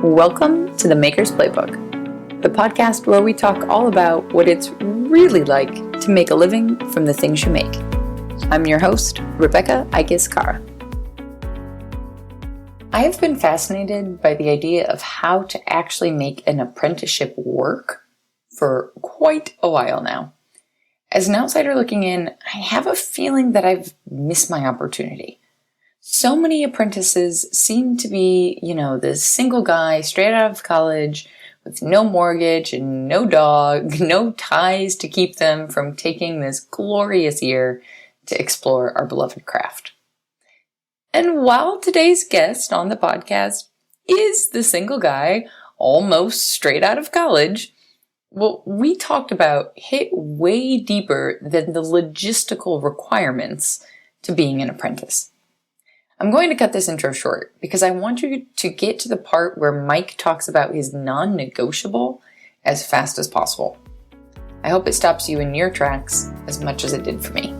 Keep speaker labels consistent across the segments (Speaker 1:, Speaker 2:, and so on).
Speaker 1: Welcome to the Maker's Playbook, the podcast where we talk all about what it's really like to make a living from the things you make. I'm your host, Rebecca Ikes-Kara. I have been fascinated by the idea of how to actually make an apprenticeship work for quite a while now. As an outsider looking in, I have a feeling that I've missed my opportunity. So many apprentices seem to be, this single guy straight out of college with no mortgage and no dog, no ties to keep them from taking this glorious year to explore our beloved craft. And while today's guest on the podcast is the single guy almost straight out of college, what we talked about hit way deeper than the logistical requirements to being an apprentice. I'm going to cut this intro short because I want you to get to the part where Mike talks about his non-negotiable as fast as possible. I hope it stops you in your tracks as much as it did for me.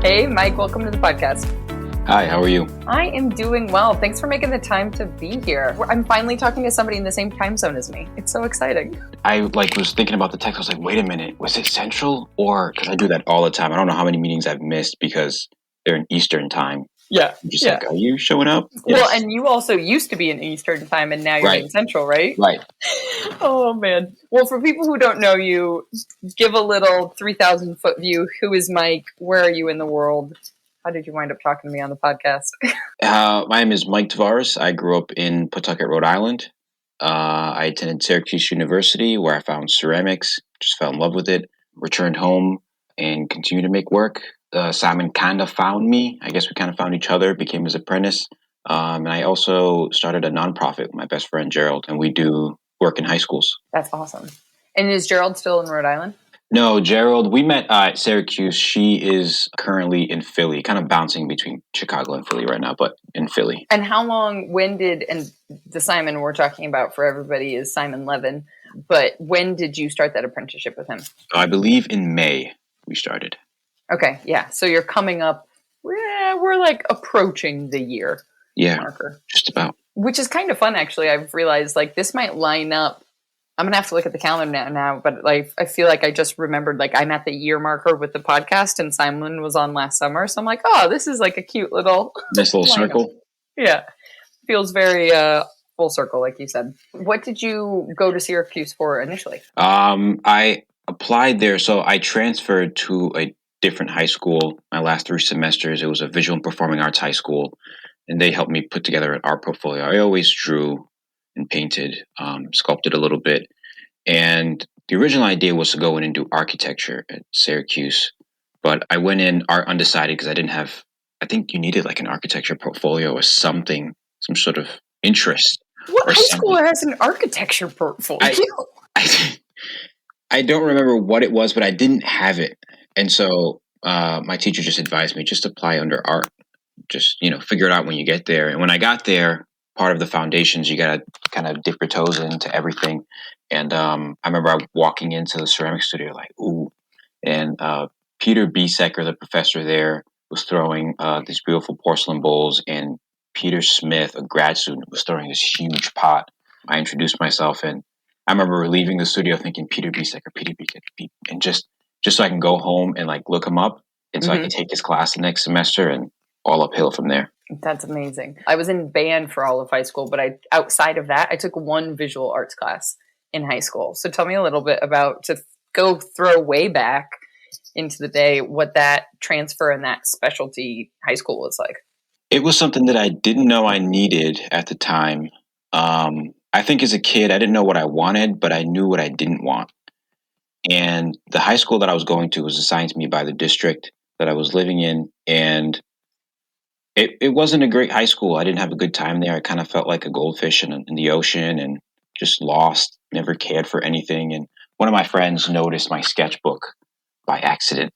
Speaker 1: Hey, Mike, welcome to the podcast.
Speaker 2: Hi, how are you?
Speaker 1: I am doing well. Thanks for making the time to be here. I'm finally talking to somebody in the same time zone as me. It's so exciting.
Speaker 2: I was thinking about the text. I was like, wait a minute, was it Central? Or, because I do that all the time. I don't know how many meetings I've missed because they're in Eastern time.
Speaker 1: Yeah.
Speaker 2: I'm just like, are you showing up?
Speaker 1: Well,
Speaker 2: Yes.
Speaker 1: And you also used to be in Eastern time and now you're in Central, right?
Speaker 2: Right.
Speaker 1: Oh, man. Well, for people who don't know you, give a little 3,000 foot view. Who is Mike? Where are you in the world? How did you wind up talking to me on the podcast?
Speaker 2: My name is Mike Tavares. I grew up in Pawtucket, Rhode Island. I attended Syracuse University where I found ceramics, just fell in love with it, returned home and continued to make work. Simon kind of found me. I guess we kind of found each other, became his apprentice. And I also started a nonprofit with my best friend, Gerald, and we do work in high schools.
Speaker 1: That's awesome. And is Gerald still in Rhode Island?
Speaker 2: No, Gerald, we met at Syracuse. She is currently in Philly, kind of bouncing between Chicago and Philly right now, but in Philly.
Speaker 1: And and the Simon we're talking about for everybody is Simon Levin, but when did you start that apprenticeship with him?
Speaker 2: I believe in May we started.
Speaker 1: Okay, yeah. So you're coming up, we're like approaching the year marker.
Speaker 2: Just about.
Speaker 1: Which is kind of fun, actually. I've realized this might line up. I'm going to have to look at the calendar now, but I feel like I just remembered I'm at the year marker with the podcast and Simon was on last summer. So I'm like, oh, this is a cute little
Speaker 2: nice little circle.
Speaker 1: Yeah. Feels very full circle, like you said. What did you go to Syracuse for initially?
Speaker 2: I applied there. So I transferred to a different high school my last 3 semesters. It was a visual and performing arts high school, and they helped me put together an art portfolio. I always drew and painted, sculpted a little bit. And the original idea was to go in and do architecture at Syracuse. But I went in art undecided because I think you needed an architecture portfolio or something, some sort of interest.
Speaker 1: What high school has an architecture portfolio?
Speaker 2: I don't remember what it was, but I didn't have it. And so my teacher just advised me, just apply under art. Just, figure it out when you get there. And when I got there, part of the foundations, you got to kind of dip your toes into everything. And I remember walking into the ceramic studio ooh. And Peter Biesecker, the professor there, was throwing these beautiful porcelain bowls. And Peter Smith, a grad student, was throwing this huge pot. I introduced myself, and I remember leaving the studio thinking, Peter Biesecker, and just so I can go home and look him up. And so I can take his class the next semester and all uphill from there.
Speaker 1: That's amazing. I was in band for all of high school, but outside of that, I took one visual arts class in high school. So tell me a little bit about, to go throw way back into the day, what that transfer and that specialty high school was like.
Speaker 2: It was something that I didn't know I needed at the time. I think as a kid, I didn't know what I wanted, but I knew what I didn't want. And the high school that I was going to was assigned to me by the district that I was living in. And it wasn't a great high school. I didn't have a good time there. I kind of felt like a goldfish in the ocean and just lost, never cared for anything. And one of my friends noticed my sketchbook by accident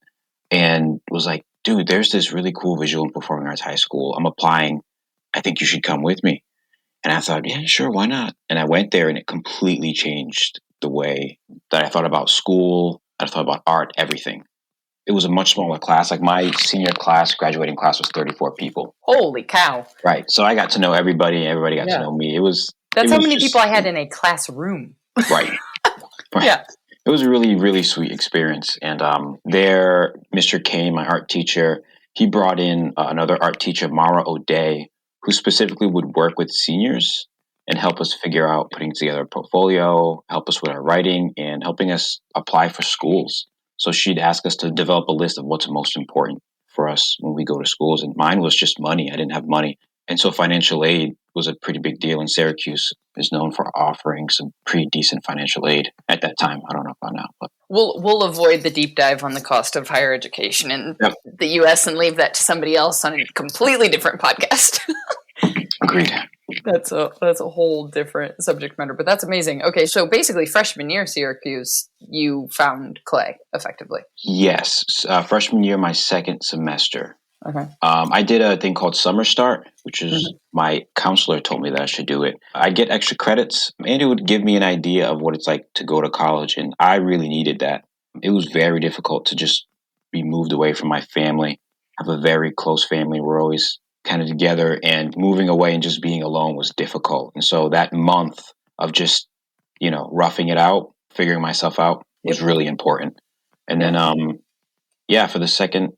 Speaker 2: and was like, dude, there's this really cool visual and performing arts high school. I'm applying. I think you should come with me. And I thought, yeah, sure, why not? And I went there and it completely changed the way that I thought about school, I thought about art, everything. it was a much smaller class. Like my senior class, graduating class was 34 people.
Speaker 1: Holy cow.
Speaker 2: Right. So I got to know everybody, and everybody got to
Speaker 1: Yeah.
Speaker 2: know me.
Speaker 1: That's how many people I had in a classroom.
Speaker 2: Right. Right.
Speaker 1: Yeah.
Speaker 2: It was a really, really sweet experience. And there, Mr. Kane, my art teacher, he brought in another art teacher, Mara O'Day, who specifically would work with seniors and help us figure out putting together a portfolio, help us with our writing, and helping us apply for schools. So she'd ask us to develop a list of what's most important for us when we go to schools. And mine was just money. I didn't have money. And so financial aid was a pretty big deal. And Syracuse is known for offering some pretty decent financial aid at that time. I don't know about now, but
Speaker 1: we'll avoid the deep dive on the cost of higher education in the U.S. and leave that to somebody else on a completely different podcast.
Speaker 2: Agreed.
Speaker 1: That's a whole different subject matter, but that's amazing. Okay, so basically freshman year Syracuse, you found clay effectively.
Speaker 2: Yes. Freshman year, my second semester.
Speaker 1: Okay.
Speaker 2: I did a thing called Summer Start, which is my counselor told me that I should do it. I'd get extra credits, and it would give me an idea of what it's like to go to college, and I really needed that. It was very difficult to just be moved away from my family. I have a very close family. We're always kind of together, and moving away and just being alone was difficult. And so that month of just, roughing it out, figuring myself out was really important. And then, for the second,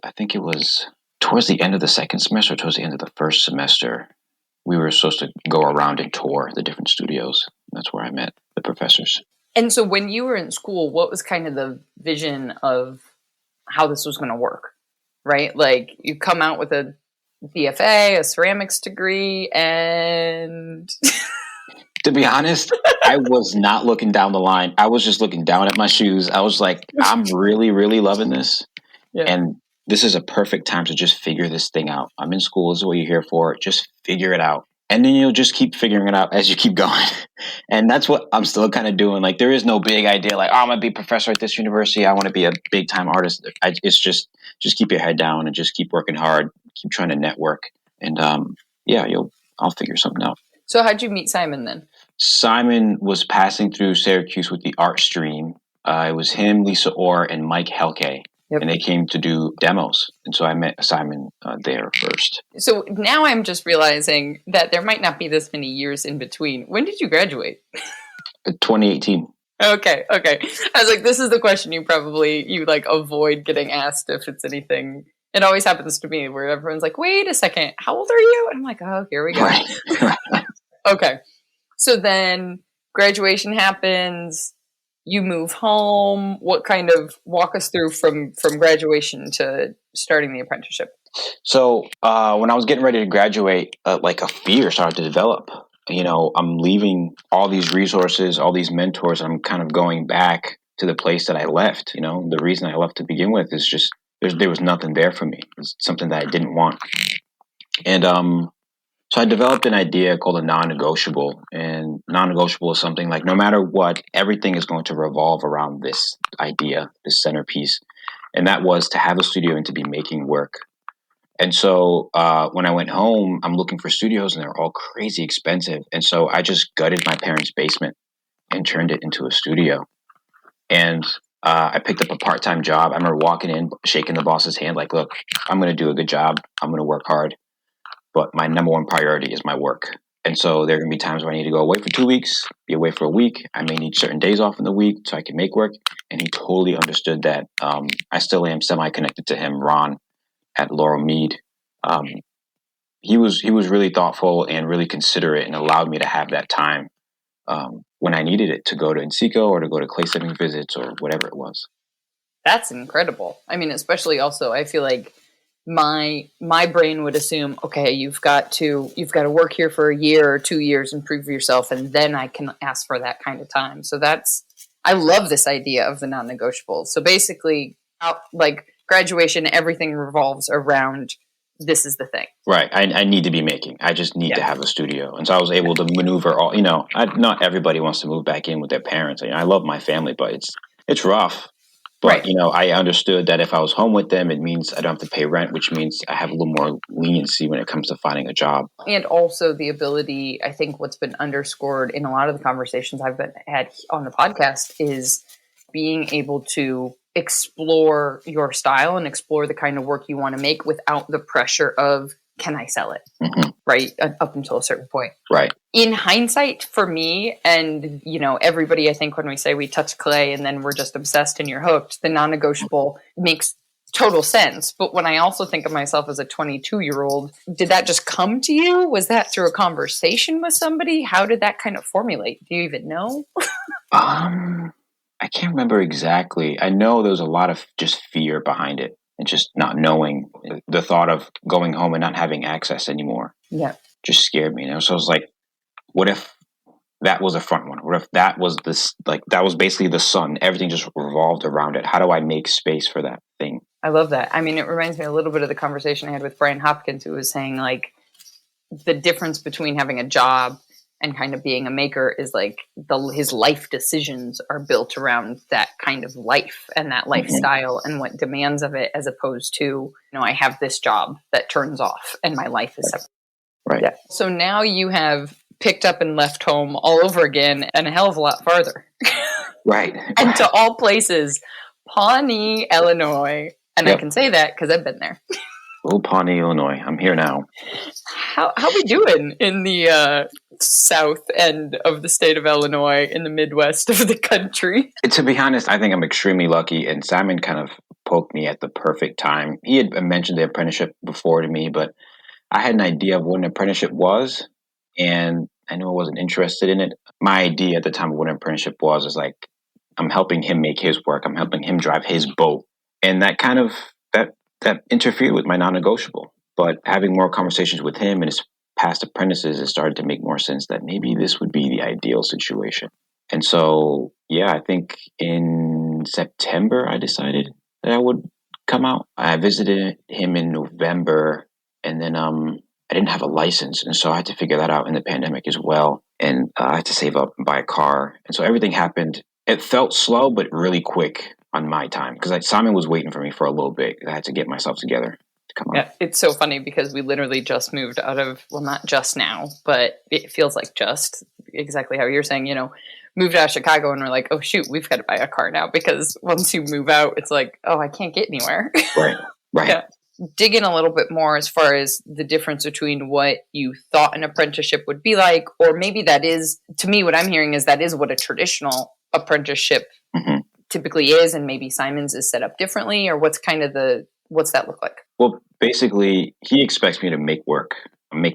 Speaker 2: I think it was towards the end of the second semester, towards the end of the first semester, we were supposed to go around and tour the different studios. That's where I met the professors.
Speaker 1: And so when you were in school, what was kind of the vision of how this was going to work, right? Like you come out with a BFA, a ceramics degree, and...
Speaker 2: To be honest, I was not looking down the line. I was just looking down at my shoes. I was like, I'm really, really loving this. Yeah. And this is a perfect time to just figure this thing out. I'm in school. This is what you're here for. Just figure it out. And then you'll just keep figuring it out as you keep going. And that's what I'm still kind of doing. Like, there is no big idea like, I'm going to be a professor at this university. I want to be a big time artist. It's just keep your head down and just keep working hard. Keep trying to network. And I'll figure something out.
Speaker 1: So how'd you meet Simon then?
Speaker 2: Simon was passing through Syracuse with the art stream. It was him, Lisa Orr, and Mike Helke. Yep. And they came to do demos. And so I met Simon there first. So
Speaker 1: now I'm just realizing that there might not be this many years in between. When did you graduate?
Speaker 2: 2018.
Speaker 1: Okay. I was like, this is the question you avoid getting asked if it's anything. It always happens to me where everyone's like, wait a second, how old are you? And I'm like, oh, here we go. Right. Okay. So then graduation happens. You move home. What kind of walk us through from graduation to starting the apprenticeship?
Speaker 2: So when I was getting ready to graduate, a fear started to develop. I'm leaving all these resources, all these mentors, and I'm kind of going back to the place that I left. The reason I left to begin with is just there was nothing there for me. It's something that I didn't want. And so I developed an idea called a non-negotiable. And non-negotiable is something like no matter what, everything is going to revolve around this idea, this centerpiece. And that was to have a studio and to be making work. And so when I went home, I'm looking for studios and they're all crazy expensive. And so I just gutted my parents' basement and turned it into a studio. And I picked up a part-time job. I remember walking in, shaking the boss's hand, like, look, I'm going to do a good job. I'm going to work hard. But my number one priority is my work. And so there are going to be times where I need to go away for 2 weeks, be away for a week. I may need certain days off in the week so I can make work. And he totally understood that. I still am semi-connected to him, Ron, at Laurel Mead. He was really thoughtful and really considerate and allowed me to have that time when I needed it to go to Enciko or to go to clay stepping visits or whatever it was.
Speaker 1: That's incredible. I mean, especially also, I feel like my brain would assume, okay, you've got to work here for a year or 2 years and prove yourself, and then I can ask for that kind of time. So I love this idea of the non-negotiable. So basically, graduation, everything revolves around this is the thing.
Speaker 2: Right. I need to be making. I just need to have a studio. And so I was able to maneuver all, not everybody wants to move back in with their parents. I love my family, but it's rough. But, I understood that if I was home with them, it means I don't have to pay rent, which means I have a little more leniency when it comes to finding a job.
Speaker 1: And also the ability, I think what's been underscored in a lot of the conversations I've had on the podcast is being able to explore your style and explore the kind of work you want to make without the pressure of, can I sell it?
Speaker 2: Mm-hmm.
Speaker 1: Right? Up until a certain point.
Speaker 2: Right.
Speaker 1: In hindsight, for me, and everybody, I think when we say we touch clay and then we're just obsessed and you're hooked, the non-negotiable makes total sense. But when I also think of myself as a 22-year-old, did that just come to you? Was that through a conversation with somebody? How did that kind of formulate? Do you even know?
Speaker 2: I can't remember exactly. I know there was a lot of just fear behind it and just not knowing. The thought of going home and not having access anymore just scared me. So I was like, what if that was a front one? What if that was this, like, that was basically the sun? Everything just revolved around it. How do I make space for that thing?
Speaker 1: I love that. I mean, it reminds me a little bit of the conversation I had with Brian Hopkins, who was saying, like, the difference between having a job and kind of being a maker is like his life decisions are built around that kind of life and that lifestyle and what demands of it, as opposed to, I have this job that turns off and my life is separate.
Speaker 2: Right.
Speaker 1: Yeah. So now you have picked up and left home all over again and a hell of a lot farther.
Speaker 2: Right.
Speaker 1: And to all places, Pawnee, Illinois. And I can say that because I've been there.
Speaker 2: Oh, Pawnee, Illinois. I'm here now.
Speaker 1: How we doing in the south end of the state of Illinois, in the Midwest of the country?
Speaker 2: To be honest, I think I'm extremely lucky, and Simon kind of poked me at the perfect time. He had mentioned the apprenticeship before to me, but I had an idea of what an apprenticeship was, and I knew I wasn't interested in it. My idea at the time of what an apprenticeship was is like, I'm helping him make his work. I'm helping him drive his boat. And that kind of, that interfered with my non-negotiable. But having more conversations with him and his past apprentices, it started to make more sense that maybe this would be the ideal situation. And so, I think in September, I decided that I would come out. I visited him in November, and then I didn't have a license. And so I had to figure that out in the pandemic as well. And I had to save up and buy a car. And so everything happened. It felt slow, but really quick on my time, because Simon was waiting for me for a little bit. I had to get myself together to come out.
Speaker 1: Yeah, it's so funny because we literally just moved out of, well, not just now, but it feels like just exactly how you're saying, moved out of Chicago and we're like, oh shoot, we've got to buy a car now, because once you move out, it's like, oh, I can't get anywhere.
Speaker 2: Right.
Speaker 1: Yeah. Dig in a little bit more as far as the difference between what you thought an apprenticeship would be like, or maybe that is, to me, what I'm hearing is that is what a traditional apprenticeship typically is, and maybe Simon's is set up differently, or what's that look like?
Speaker 2: Well, basically, he expects me to make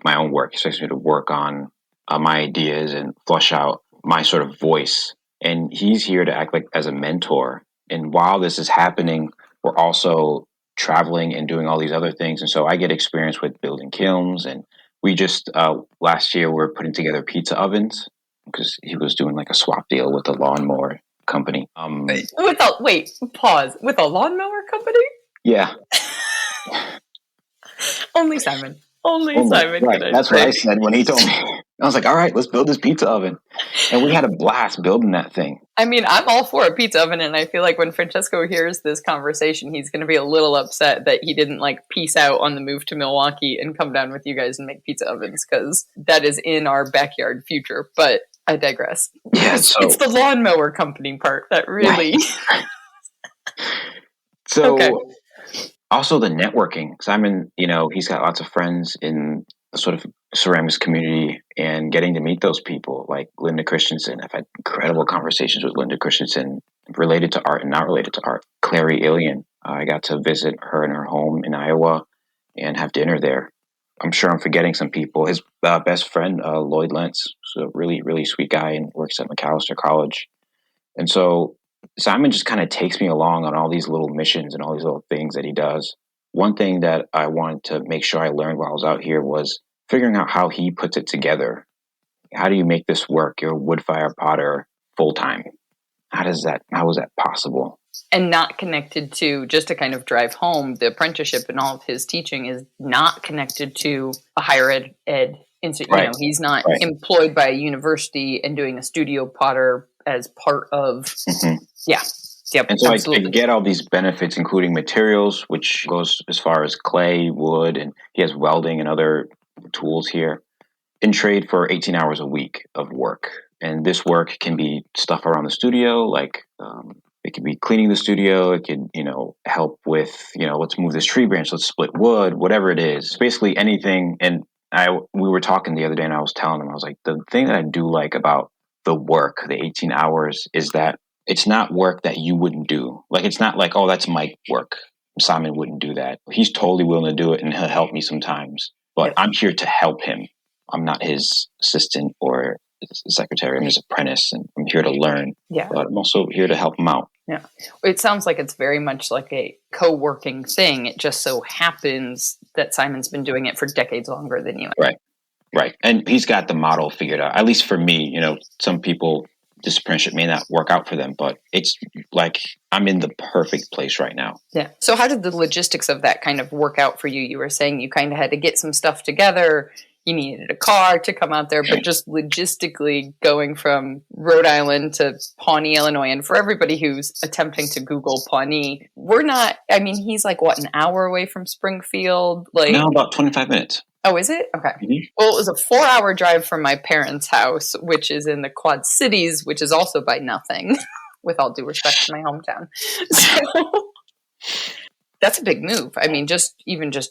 Speaker 2: my own work. He expects me to work on my ideas and flush out my sort of voice. And he's here to act like as a mentor. And while this is happening, we're also traveling and doing all these other things. And so I get experience with building kilns. And we just, last year, we were putting together pizza ovens, because he was doing like a swap deal with a lawnmower company.
Speaker 1: Pause. With a lawnmower company?
Speaker 2: Yeah.
Speaker 1: Only Simon. Only Simon.
Speaker 2: Right. That's what I said when he told me. I was like, all right, let's build this pizza oven. And we had a blast building that thing.
Speaker 1: I mean, I'm all for a pizza oven, and I feel like when Francesco hears this conversation, he's going to be a little upset that he didn't peace out on the move to Milwaukee and come down with you guys and make pizza ovens, because that is in our backyard future. But I digress.
Speaker 2: Yeah,
Speaker 1: it's the lawnmower company part that really...
Speaker 2: So... Okay. Also the networking. Simon, he's got lots of friends in the sort of ceramics community, and getting to meet those people like Linda Christensen. I've had incredible conversations with Linda Christensen related to art and not related to art. Clary Ilian. I got to visit her in her home in Iowa and have dinner there. I'm sure I'm forgetting some people. His best friend, Lloyd Lentz, is a really, really sweet guy and works at McAllister College. And so Simon just kind of takes me along on all these little missions and all these little things that he does. One thing that I wanted to make sure I learned while I was out here was figuring out how he puts it together. How do you make this work? You're a wood fire potter full time. How is that possible?
Speaker 1: And not connected to, just to kind of drive home, the apprenticeship and all of his teaching is not connected to a higher ed institute.
Speaker 2: Right.
Speaker 1: He's not employed by a university and doing a studio potter as part of, Yep,
Speaker 2: and so I get all these benefits, including materials, which goes as far as clay, wood, and he has welding and other tools here, in trade for 18 hours a week of work. And this work can be stuff around the studio, like It could be cleaning the studio. It could, help with, let's move this tree branch, let's split wood, whatever it is. Basically anything. And we were talking the other day, and I was telling him, I was like, the thing that I do like about the work, the 18 hours, is that it's not work that you wouldn't do. Like, it's not like, oh, that's Mike work. Simon wouldn't do that. He's totally willing to do it, and he'll help me sometimes. But I'm here to help him. I'm not his assistant or secretary. I'm his apprentice, and I'm here to learn.
Speaker 1: Yeah.
Speaker 2: But I'm also here to help him out.
Speaker 1: Yeah. It sounds like it's very much like a co-working thing. It just so happens that Simon's been doing it for decades longer than you.
Speaker 2: Right. And he's got the model figured out. At least for me, some people, this apprenticeship may not work out for them, but it's like I'm in the perfect place right now.
Speaker 1: Yeah. So how did the logistics of that kind of work out for you? You were saying you kind of had to get some stuff together. You needed a car to come out there, but just logistically going from Rhode Island to Pawnee, Illinois, and for everybody who's attempting to Google Pawnee, he's like, what, an hour away from Springfield?
Speaker 2: No, about 25 minutes.
Speaker 1: Oh, is it? Okay.
Speaker 2: Mm-hmm.
Speaker 1: Well, it was a 4-hour drive from my parents' house, which is in the Quad Cities, which is also by nothing, with all due respect to my hometown. So that's a big move. I mean, just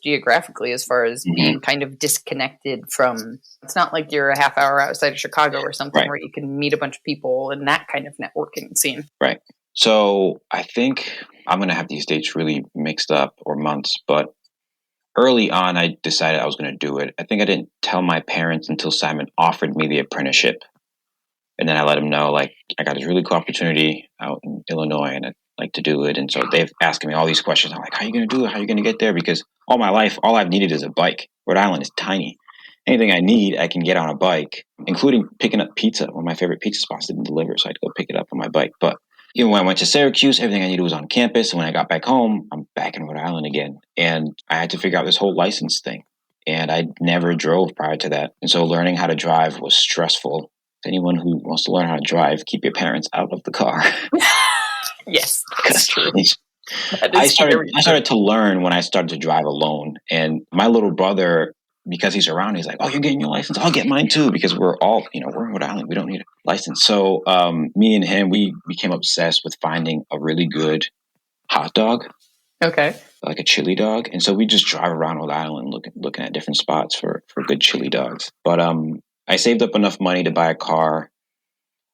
Speaker 1: geographically, as far as being kind of disconnected from, it's not like you're a half hour outside of Chicago or something where you can meet a bunch of people and that kind of networking scene.
Speaker 2: Right. So I think I'm going to have these dates really mixed up, or months, but early on, I decided I was going to do it. I think I didn't tell my parents until Simon offered me the apprenticeship. And then I let them know, like, I got this really cool opportunity out in Illinois, and I'd like to do it. And so they've asking me all these questions. I'm like, how are you going to do it? How are you going to get there? Because all my life, all I've needed is a bike. Rhode Island is tiny. Anything I need, I can get on a bike, including picking up pizza. One of my favorite pizza spots didn't deliver, so I had to go pick it up on my bike. But even when I went to Syracuse, everything I needed was on campus. And when I got back home, I'm back in Rhode Island again. And I had to figure out this whole license thing. And I never drove prior to that. And so learning how to drive was stressful. Anyone who wants to learn how to drive, keep your parents out of the car.
Speaker 1: Yes, that's true.
Speaker 2: I started to learn when I started to drive alone. And my little brother, because he's around, he's like, oh, you're getting your license? I'll get mine too, because we're all, we're in Rhode Island. We don't need a license. So me and him, we became obsessed with finding a really good hot dog.
Speaker 1: Okay.
Speaker 2: Like a chili dog. And so we just drive around Rhode Island looking at different spots for good chili dogs. But I saved up enough money to buy a car.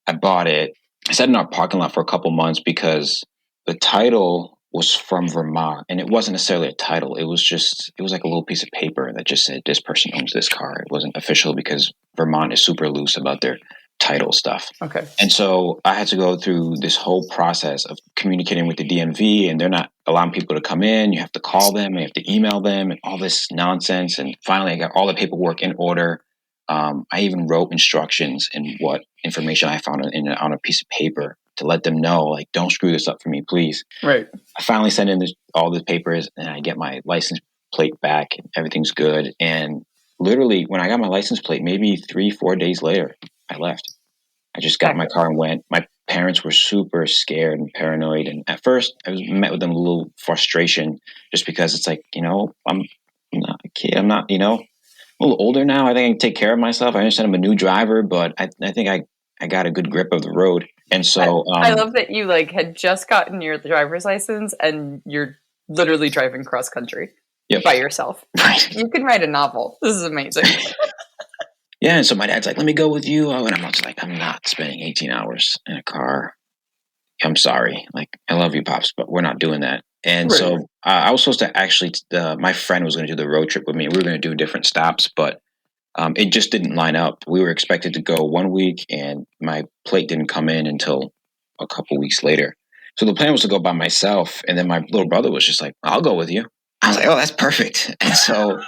Speaker 2: I bought it. I sat in our parking lot for a couple months because the title was from Vermont, and it wasn't necessarily a title. It was like a little piece of paper that just said this person owns this car. It wasn't official because Vermont is super loose about their title stuff.
Speaker 1: Okay.
Speaker 2: And so I had to go through this whole process of communicating with the DMV, and they're not allowing people to come in. You have to call them, you have to email them, and all this nonsense. And finally I got all the paperwork in order. I even wrote instructions and what information I found on a piece of paper to let them know, like, don't screw this up for me, please.
Speaker 1: Right.
Speaker 2: I finally sent in all the papers, and I get my license plate back, and everything's good. And literally, when I got my license plate, maybe 3-4 days later, I left. I just got in my car and went. My parents were super scared and paranoid. And at first, I was met with them a little frustration, just because it's like, I'm not a kid. I'm not, a little older now. I think I can take care of myself. I understand I'm a new driver, but I think I got a good grip of the road. And so
Speaker 1: I love that you had just gotten your driver's license and you're literally driving cross country by yourself.
Speaker 2: Right.
Speaker 1: You can write a novel. This is amazing.
Speaker 2: Yeah. And so my dad's like, let me go with you. And I'm just like, I'm not spending 18 hours in a car. I'm sorry. Like, I love you, Pops, but we're not doing that. And so I was supposed to actually, my friend was going to do the road trip with me. We were going to do different stops, but it just didn't line up. We were expected to go 1 week, and my plate didn't come in until a couple weeks later. So the plan was to go by myself. And then my little brother was just like, I'll go with you. I was like, oh, that's perfect. And so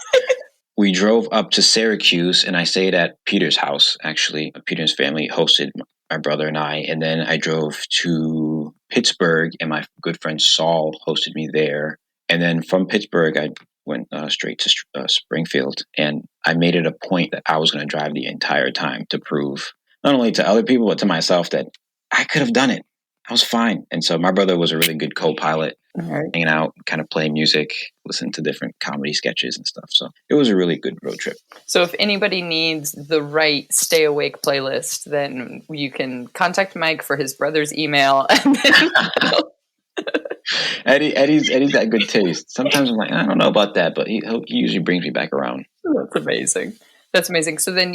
Speaker 2: we drove up to Syracuse, and I stayed at Peter's house, actually. Peter's family hosted my brother and I. And then I drove to Pittsburgh, and my good friend Saul hosted me there. And then from Pittsburgh, I went straight to Springfield. And I made it a point that I was going to drive the entire time to prove not only to other people, but to myself that I could have done it. I was fine. And so my brother was a really good co-pilot, hanging out, kind of playing music, listening to different comedy sketches and stuff. So it was a really good road trip.
Speaker 1: So if anybody needs the right stay awake playlist, then you can contact Mike for his brother's email. And then
Speaker 2: Eddie's got good taste. Sometimes I'm like, I don't know about that, but he usually brings me back around.
Speaker 1: That's amazing. That's amazing. So then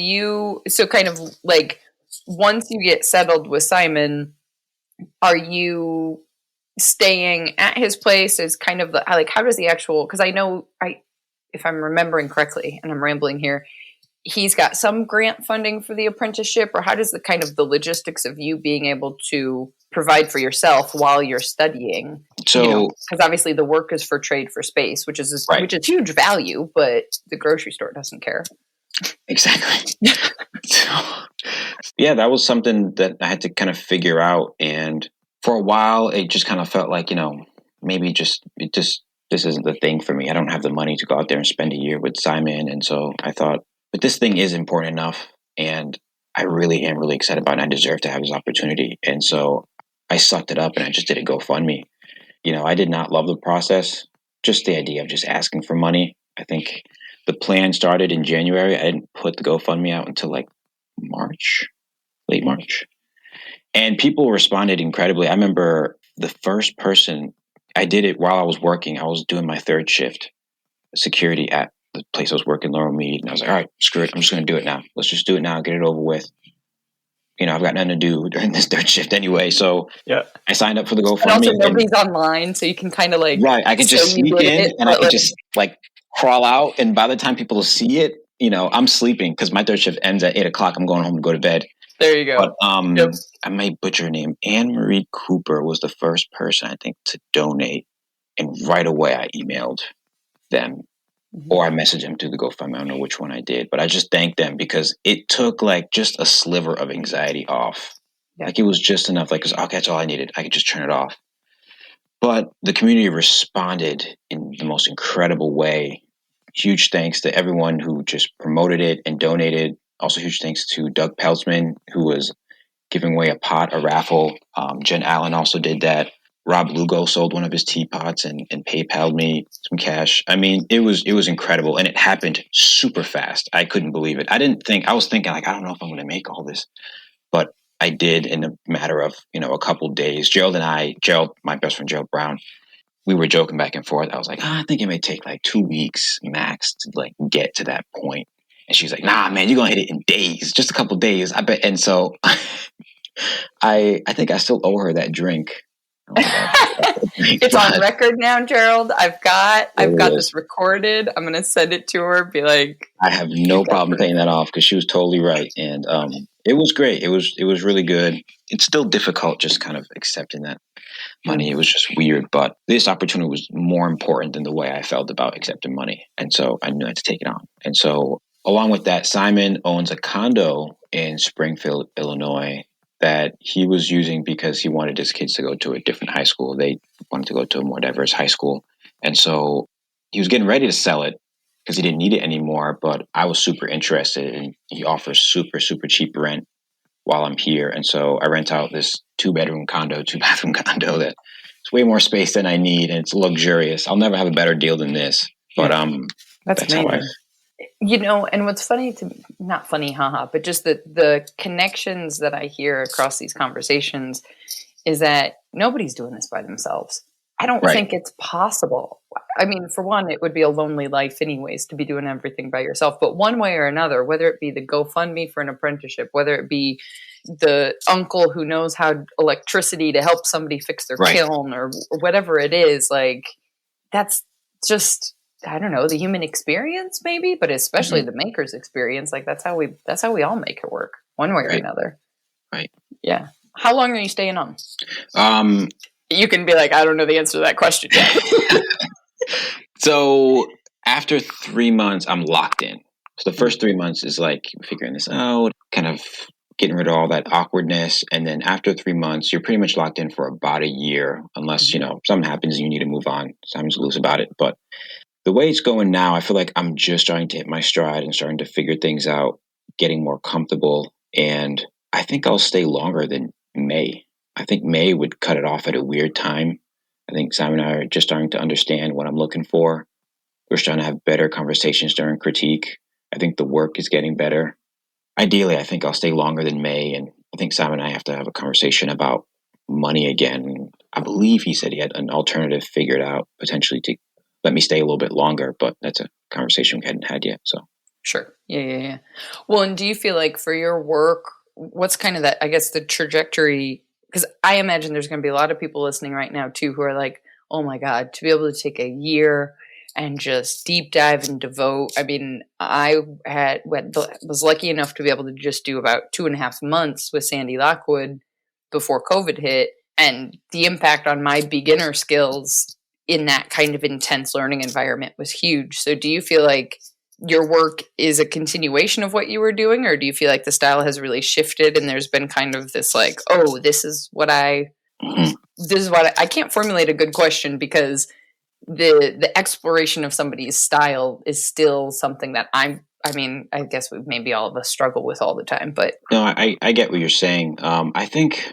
Speaker 1: so kind of like once you get settled with Simon, are you staying at his place as kind of like, how does the actual, because I know if I'm remembering correctly, and I'm rambling here, he's got some grant funding for the apprenticeship, or how does the kind of the logistics of you being able to provide for yourself while you're studying?
Speaker 2: So,
Speaker 1: because obviously the work is for trade for space, which is huge value, but the grocery store doesn't care.
Speaker 2: Exactly. So, yeah, that was something that I had to kind of figure out. And for a while, it just kind of felt like, maybe this isn't the thing for me. I don't have the money to go out there and spend a year with Simon. And so I thought, but this thing is important enough. And I really am really excited about it. And I deserve to have this opportunity. And so I sucked it up and I just did a GoFundMe. I did not love the process, just the idea of just asking for money. I think the plan started in January. I didn't put the GoFundMe out until like late March. And people responded incredibly. I remember the first person, I did it while I was working. I was doing my third shift security at the place I was working, Laurel Mead. And I was like, all right, screw it. I'm just going to do it now. Let's just do it now. Get it over with. I've got nothing to do during this third shift anyway. So I signed up for the GoFundMe.
Speaker 1: And also nobody's online, so you can kind of like...
Speaker 2: Right. I could just sneak in and I could just like crawl out. And by the time people see it, I'm sleeping because my third shift ends at 8:00. I'm going home to go to bed.
Speaker 1: There you go.
Speaker 2: But I may butcher her name. Anne Marie Cooper was the first person, I think, to donate. And right away I emailed them. Or I messaged them through the GoFundMe. I don't know which one I did, but I just thanked them because it took like just a sliver of anxiety off. Yeah. Like it was just enough. Like, okay, that's all I needed. I could just turn it off. But the community responded in the most incredible way. Huge thanks to everyone who just promoted it and donated. Also, huge thanks to Doug Peltzman, who was giving away a raffle. Jen Allen also did that. Rob Lugo sold one of his teapots and PayPal'd me some cash. I mean, it was incredible. And it happened super fast. I couldn't believe it. I was thinking like, I don't know if I'm going to make all this, but I did in a matter of, a couple of days. Gerald, my best friend, Gerald Brown, we were joking back and forth. I was like, I think it may take like 2 weeks max to like get to that point. And she's like, nah, man, you're going to hit it in days, just a couple of days. I bet. And so I think I still owe her that drink.
Speaker 1: It's on record now, Gerald. I've got this recorded. I'm gonna send it to her. Be like,
Speaker 2: I have no problem paying that off because she was totally right, and it was great. It was really good. It's still difficult just kind of accepting that money. It was just weird, but this opportunity was more important than the way I felt about accepting money, and so I knew I had to take it on. And so, along with that, Simon owns a condo in Springfield, Illinois, that he was using because he wanted his kids to go to a different high school. They wanted to go to a more diverse high school. And so he was getting ready to sell it because he didn't need it anymore. But I was super interested, and he offers super, super cheap rent while I'm here. And so I rent out this 2-bedroom condo, 2-bathroom condo that's way more space than I need. And it's luxurious. I'll never have a better deal than this. But that's how I...
Speaker 1: And what's funny not funny, haha, but just the connections that I hear across these conversations is that nobody's doing this by themselves. I don't think it's possible. I mean, for one, it would be a lonely life anyways to be doing everything by yourself. But one way or another, whether it be the GoFundMe for an apprenticeship, whether it be the uncle who knows how electricity to help somebody fix their kiln or whatever it is, like that's just... I don't know, the human experience maybe, but especially the maker's experience. Like that's how we all make it work one way or another.
Speaker 2: Right.
Speaker 1: Yeah. How long are you staying on? You can be like, I don't know the answer to that question yet.
Speaker 2: So after 3 months, I'm locked in. So the first 3 months is like figuring this out, kind of getting rid of all that awkwardness. And then after 3 months, you're pretty much locked in for about a year, unless, something happens and you need to move on. Sometimes loose about it. But the way it's going now, I feel like I'm just starting to hit my stride and starting to figure things out, getting more comfortable. And I think I'll stay longer than May. I think May would cut it off at a weird time. I think Simon and I are just starting to understand what I'm looking for. We're starting to have better conversations during critique. I think the work is getting better. Ideally, I think I'll stay longer than May, and I think Simon and I have to have a conversation about money again. I believe he said he had an alternative figured out potentially to let me stay a little bit longer, but that's a conversation we hadn't had yet. So
Speaker 1: Sure. Yeah. Well, and do you feel like for your work, what's kind of that, I guess, the trajectory? Because I imagine there's going to be a lot of people listening right now, too, who are like, oh my God, to be able to take a year and just deep dive and devote. I mean, was lucky enough to be able to just do about 2.5 months with Sandy Lockwood before COVID hit. And the impact on my beginner skills in that kind of intense learning environment was huge. So do you feel like your work is a continuation of what you were doing, or do you feel like the style has really shifted and there's been kind of this like, oh, I can't formulate a good question because the exploration of somebody's style is still something that I guess maybe all of us struggle with all the time, but
Speaker 2: no, I get what you're saying. I think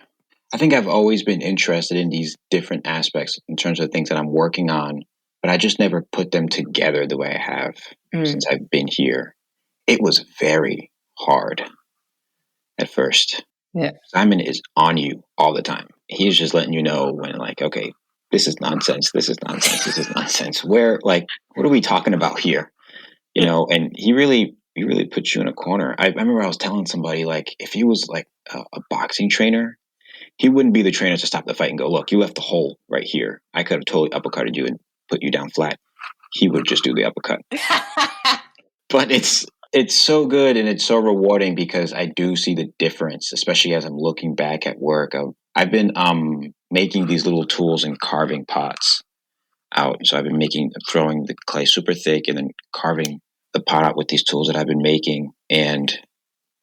Speaker 2: I've always been interested in these different aspects in terms of things that I'm working on, but I just never put them together the way I have since I've been here. It was very hard at first.
Speaker 1: Yeah.
Speaker 2: Simon is on you all the time. He's just letting you know when, like, okay, this is nonsense. This is nonsense. This is nonsense. Where, like, what are we talking about here? You know, and he really puts you in a corner. I remember I was telling somebody, like, if he was like a boxing trainer, he wouldn't be the trainer to stop the fight and go, look, you left the hole right here. I could have totally uppercutted you and put you down flat. He would just do the uppercut. But it's so good and it's so rewarding because I do see the difference, especially as I'm looking back at work. I've been making these little tools and carving pots out. So I've been throwing the clay super thick and then carving the pot out with these tools that I've been making. And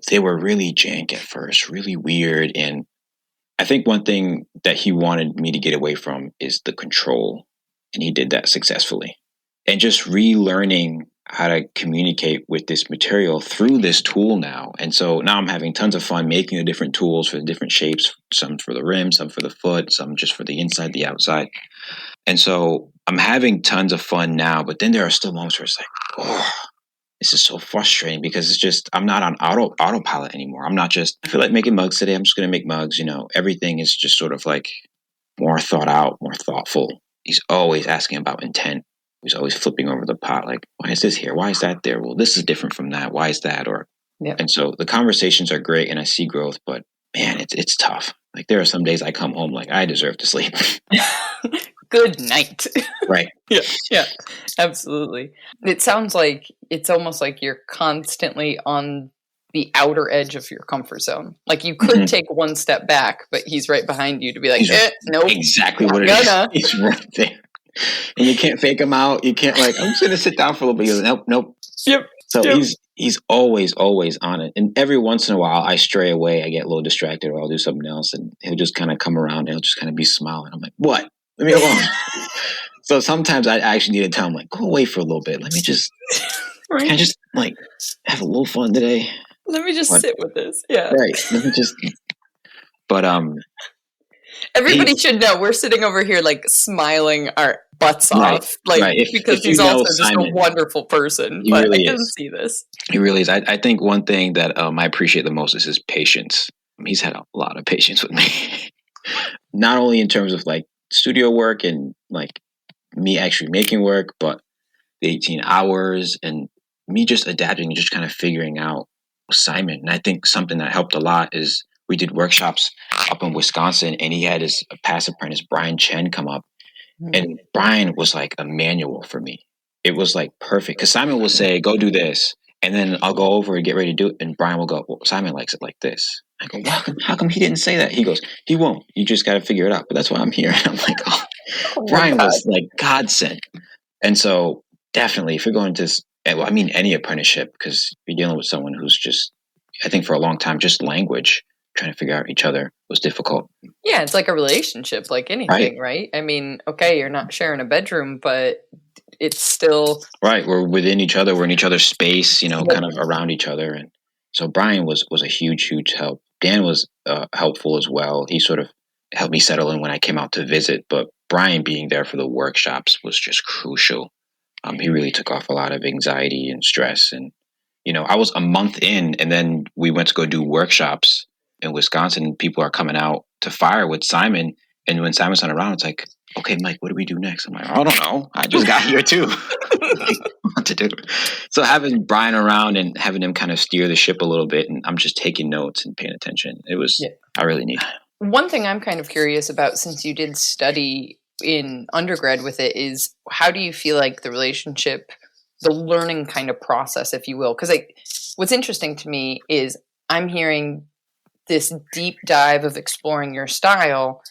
Speaker 2: they were really jank at first, really weird. And I think one thing that he wanted me to get away from is the control. And he did that successfully. And just relearning how to communicate with this material through this tool now. And so now I'm having tons of fun making the different tools for the different shapes, some for the rim, some for the foot, some just for the inside, the outside. And so I'm having tons of fun now, but then there are still moments where it's like, oh, this is so frustrating because it's just, I'm not on autopilot anymore. I feel like making mugs today. I'm just going to make mugs. You know, everything is just sort of like more thought out, more thoughtful. He's always asking about intent. He's always flipping over the pot. Like, why is this here? Why is that there? Well, this is different from that. Why is that? And so the conversations are great and I see growth, but man, it's tough. Like there are some days I come home like I deserve to sleep.
Speaker 1: Good night.
Speaker 2: Right.
Speaker 1: Yeah, absolutely. It sounds like it's almost like you're constantly on the outer edge of your comfort zone. Like you could take one step back, but he's right behind you to be like, nope.
Speaker 2: Exactly what it is. He's right there. And you can't fake him out. You can't I'm just going to sit down for a little bit. He goes, nope.
Speaker 1: Yep.
Speaker 2: So he's always on it. And every once in a while I stray away. I get a little distracted or I'll do something else and he'll just kind of come around and he'll just kind of be smiling. I'm like, what? Let me alone. So sometimes I actually need to tell him, like, go away for a little bit. Let me just, can I just, like, have a little fun today?
Speaker 1: Let me just sit with this. Yeah.
Speaker 2: Right. Let me just, but,
Speaker 1: everybody should know we're sitting over here, like, smiling our butts off. Like, because he's also just Simon, a wonderful person. But really I can see this.
Speaker 2: He really is. I think one thing that I appreciate the most is his patience. He's had a lot of patience with me. Not only in terms of, like, studio work and, like, me actually making work, but the 18 hours and me just adapting and just kind of figuring out Simon. And I think something that helped a lot is we did workshops up in Wisconsin and he had his past apprentice, Brian Chen, come up. And Brian was like a manual for me. It was like perfect. Because Simon will say, go do this. And then I'll go over and get ready to do it. And Brian will go, well, Simon likes it like this. I go, how come he didn't say that? He goes, he won't. You just got to figure it out. But that's why I'm here. And I'm like, Brian was like godsend. And so definitely if you're going to, any apprenticeship, because you're dealing with someone who's just, I think for a long time, just language, trying to figure out each other was difficult.
Speaker 1: Yeah, it's like a relationship, like anything, right? I mean, okay, you're not sharing a bedroom, but it's still...
Speaker 2: Right, we're within each other, we're in each other's space, kind of around each other. And so Brian was a huge, huge help. Dan was helpful as well. He sort of helped me settle in when I came out to visit. But Brian being there for the workshops was just crucial. He really took off a lot of anxiety and stress. And, I was a month in, and then we went to go do workshops in Wisconsin. And people are coming out to fire with Simon. And when Simon's not around, it's like, okay, Mike, what do we do next? I'm like, I don't know. I just got here too. What to do? So having Brian around and having him kind of steer the ship a little bit, and I'm just taking notes and paying attention. I really need.
Speaker 1: One thing I'm kind of curious about, since you did study in undergrad with it, is how do you feel like the relationship, the learning kind of process, if you will? Because what's interesting to me is I'm hearing this deep dive of exploring your style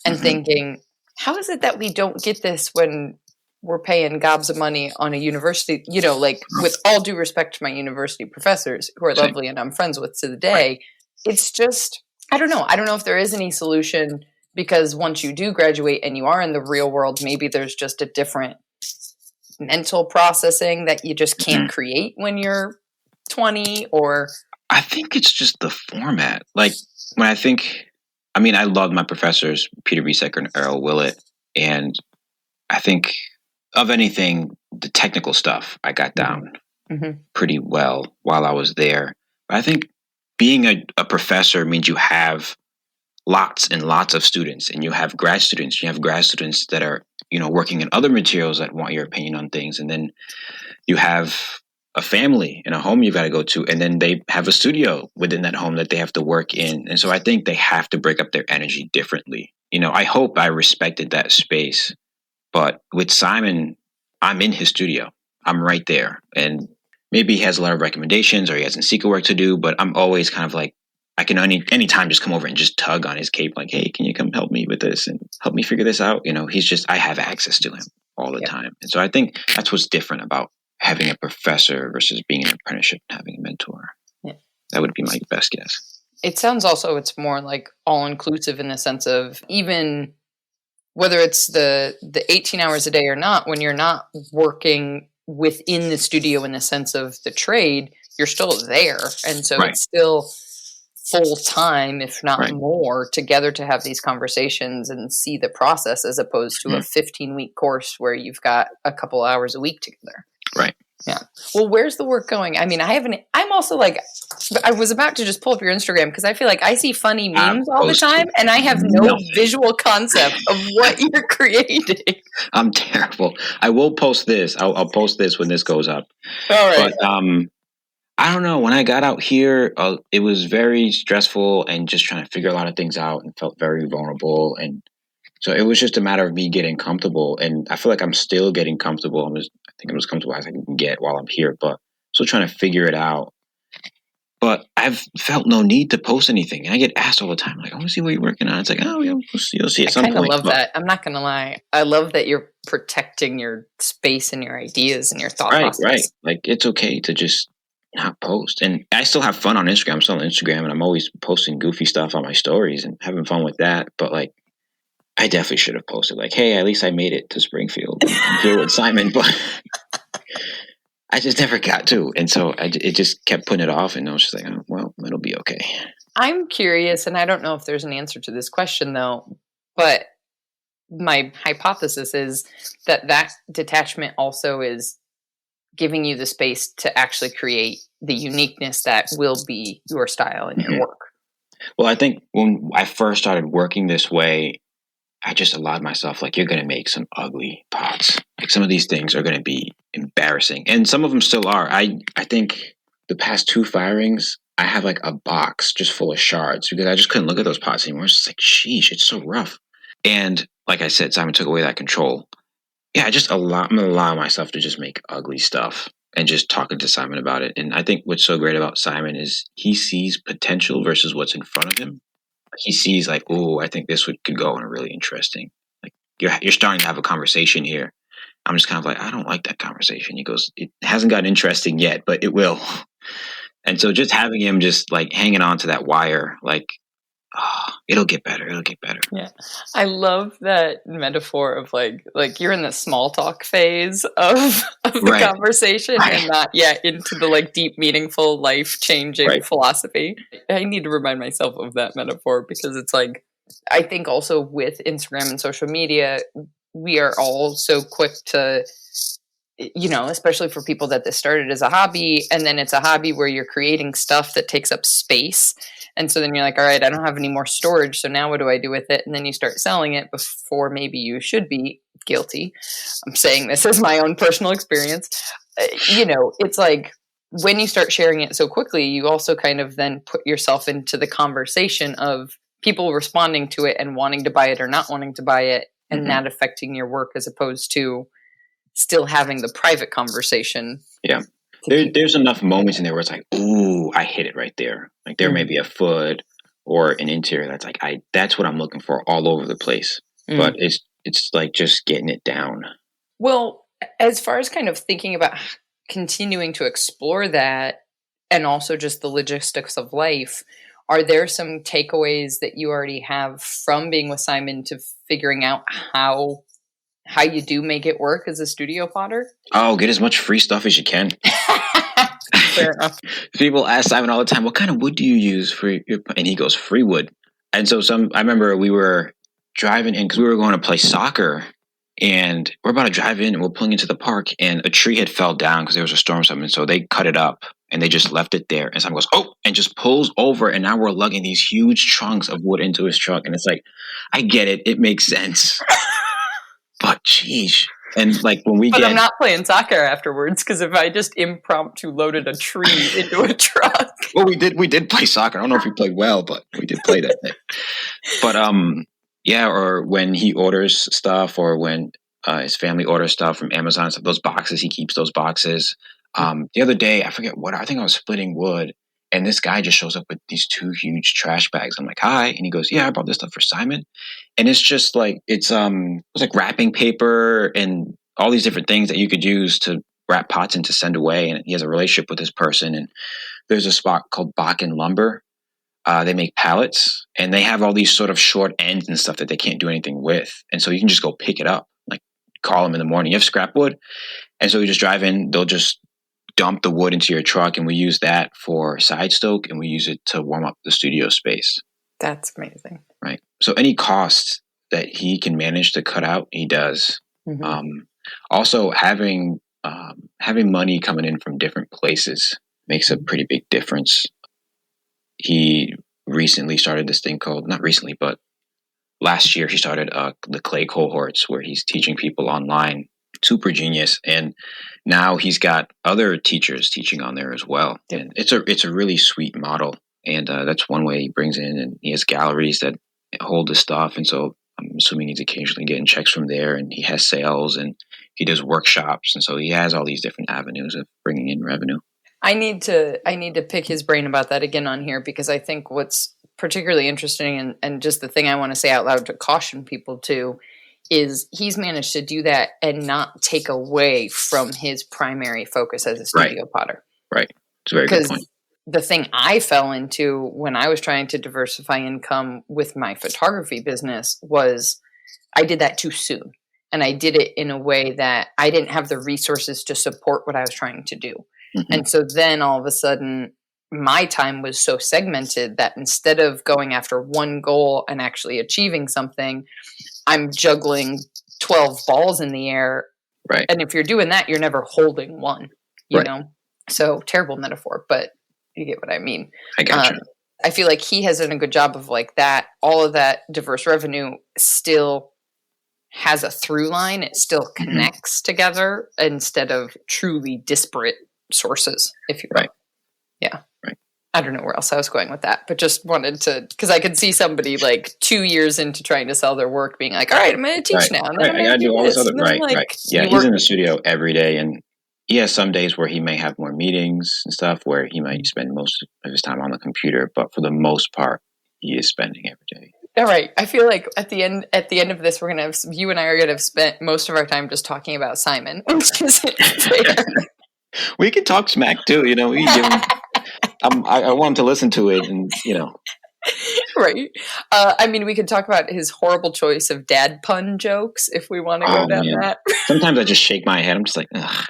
Speaker 1: and thinking, how is it that we don't get this when we're paying gobs of money on a university, with all due respect to my university professors who are lovely and I'm friends with to the day. It's just, I don't know. I don't know if there is any solution, because once you do graduate and you are in the real world, maybe there's just a different mental processing that you just can't create when you're 20, or...
Speaker 2: I think it's just the format. Like, when I loved my professors, Peter Biesecker and Errol Willett, and I think of anything, the technical stuff I got down pretty well while I was there. But I think being a professor means you have lots and lots of students, and you have grad students. You have grad students that are, working in other materials that want your opinion on things. And then you have a family and a home you've got to go to. And then they have a studio within that home that they have to work in. And so I think they have to break up their energy differently. I hope I respected that space. But with Simon, I'm in his studio. I'm right there. And maybe he has a lot of recommendations, or he has some secret work to do, but I'm always kind of like, I can anytime just come over and just tug on his cape, like, hey, can you come help me with this and help me figure this out? I have access to him all the time. And so I think that's what's different about having a professor versus being an apprenticeship and having a mentor. Yeah. That would be my best guess.
Speaker 1: It sounds also it's more like all-inclusive in the sense of, even whether it's the 18 hours a day or not, when you're not working within the studio in the sense of the trade, you're still there. And so it's still full time, if not more, together to have these conversations and see the process, as opposed to a 15-week course where you've got a couple hours a week together.
Speaker 2: Right.
Speaker 1: Yeah. Well, where's the work going? I mean, I'm also like, I was about to just pull up your Instagram because I feel like I see funny memes all the time and I have no visual concept of what you're creating.
Speaker 2: I'm terrible. I will post this. I'll post this when this goes up.
Speaker 1: All right.
Speaker 2: But I don't know. When I got out here, it was very stressful and just trying to figure a lot of things out, and felt very vulnerable. And so it was just a matter of me getting comfortable. And I feel like I'm still getting comfortable. I think I'm as comfortable as I can get while I'm here, but still trying to figure it out. But I've felt no need to post anything. And I get asked all the time, like, I want to see what you're working on. It's like, oh, you'll see at some point.
Speaker 1: I kind of love that. I'm not going to lie. I love that you're protecting your space and your ideas and your thought process.
Speaker 2: Right. Like, it's okay to just not post. And I still have fun on Instagram. I'm still on Instagram, and I'm always posting goofy stuff on my stories and having fun with that. But like, I definitely should have posted like, hey, at least I made it to Springfield. I'm here with Simon, but I just never got to. And so it just kept putting it off, and I was just like, oh, well, it'll be okay.
Speaker 1: I'm curious, and I don't know if there's an answer to this question though, but my hypothesis is that detachment also is giving you the space to actually create the uniqueness that will be your style and your work.
Speaker 2: Well, I think when I first started working this way, I just allowed myself, like, you're going to make some ugly pots. Like, some of these things are going to be embarrassing. And some of them still are. I think the past 2 firings, I have like a box just full of shards because I just couldn't look at those pots anymore. It's just like, sheesh, it's so rough. And like I said, Simon took away that control. Yeah, I'm going to allow myself to just make ugly stuff and just talking to Simon about it. And I think what's so great about Simon is he sees potential versus what's in front of him. He sees like, oh, I think this could go on a really interesting. Like, you're starting to have a conversation here. I'm just kind of like, I don't like that conversation. He goes, it hasn't gotten interesting yet, but it will. And so just having him just like hanging on to that wire, like, oh, it'll get better. It'll get better.
Speaker 1: Yeah. I love that metaphor of like you're in the small talk phase of the conversation and not yet into the like deep, meaningful, life changing philosophy. I need to remind myself of that metaphor because it's like I think also with Instagram and social media, we are all so quick to, especially for people that this started as a hobby, and then it's a hobby where you're creating stuff that takes up space. And so then you're like, all right, I don't have any more storage. So now what do I do with it? And then you start selling it before maybe you should be. Guilty. I'm saying this as my own personal experience. It's like when you start sharing it so quickly, you also kind of then put yourself into the conversation of people responding to it and wanting to buy it or not wanting to buy it, and that affecting your work as opposed to still having the private conversation.
Speaker 2: Yeah. There's enough moments in there where it's like, ooh, I hit it right there. Like there may be a foot or an interior that's like, that's what I'm looking for all over the place. But it's like just getting it down.
Speaker 1: Well, as far as kind of thinking about continuing to explore that and also just the logistics of life, are there some takeaways that you already have from being with Simon to figuring out how you do make it work as a studio potter?
Speaker 2: Oh, get as much free stuff as you can.
Speaker 1: Fair enough.
Speaker 2: People ask Simon all the time, what kind of wood do you use for your, and he goes, free wood. And so I remember we were driving in because we were going to play soccer, and we're about to drive in and we're pulling into the park, and a tree had fell down because there was a storm or something. So they cut it up and they just left it there. And Simon goes, oh, and just pulls over. And now we're lugging these huge chunks of wood into his truck. And it's like, I get it. It makes sense. But geez. And like when
Speaker 1: I'm not playing soccer afterwards, because if I just impromptu loaded a tree into a truck.
Speaker 2: Well, we did play soccer. I don't know if we played well, but we did play that day. But yeah, or when he orders stuff, or when his family orders stuff from Amazon, so those boxes, he keeps those boxes. The other day, I forget what, I think I was splitting wood, and this guy just shows up with these 2 huge trash bags. I'm like, hi. And he goes, yeah, I brought this stuff for Simon. And it's just like, it was like wrapping paper and all these different things that you could use to wrap pots in to send away. And he has a relationship with this person. And there's a spot called Bakken Lumber. They make pallets, and they have all these sort of short ends and stuff that they can't do anything with. And so you can just go pick it up, like call them in the morning. You have scrap wood. And so we just drive in, they'll just dump the wood into your truck, and we use that for side stoke, and we use it to warm up the studio space.
Speaker 1: That's amazing.
Speaker 2: Right. So any costs that he can manage to cut out, he does. Also having money coming in from different places makes a pretty big difference. He recently started this thing called, not recently, but last year he started the clay cohorts, where he's teaching people online. Super genius. And now he's got other teachers teaching on there as well. And it's a really sweet model. And that's one way he brings in, and he has galleries that hold his stuff. And so I'm assuming he's occasionally getting checks from there, and he has sales, and he does workshops. And so he has all these different avenues of bringing in revenue.
Speaker 1: I need to pick his brain about that again on here, because I think what's particularly interesting, and just the thing I want to say out loud to caution people to, is he's managed to do that and not take away from his primary focus as a studio potter.
Speaker 2: Right. It's a very good point.
Speaker 1: The thing I fell into when I was trying to diversify income with my photography business was I did that too soon. And I did it in a way that I didn't have the resources to support what I was trying to do. And so then all of a sudden, my time was so segmented that instead of going after one goal and actually achieving something, I'm juggling 12 balls in the air.
Speaker 2: Right.
Speaker 1: And if you're doing that, you're never holding one, you know? So terrible metaphor, but you get what I mean.
Speaker 2: I gotcha.
Speaker 1: I feel like he has done a good job of like that. All of that diverse revenue still has a through line. It still connects together instead of truly disparate sources, if you will.
Speaker 2: Right.
Speaker 1: Yeah.
Speaker 2: Right.
Speaker 1: I don't know where else I was going with that, but just wanted to, because I could see somebody like 2 years into trying to sell their work being like, all right, I'm going to teach now. And then
Speaker 2: I got to do all this other, right. Yeah, he's in the studio every day, and he has some days where he may have more meetings and stuff where he might spend most of his time on the computer, but for the most part, he is spending every day.
Speaker 1: All right. I feel like at the end of this, we're going to have, you and I are going to have spent most of our time just talking about Simon, which is fair.
Speaker 2: We can talk smack too, you know. We give him, I want him to listen to it, and you know.
Speaker 1: Right. I mean, we could talk about his horrible choice of dad pun jokes if we want to go down that.
Speaker 2: Sometimes I just shake my head. I'm just like, ugh.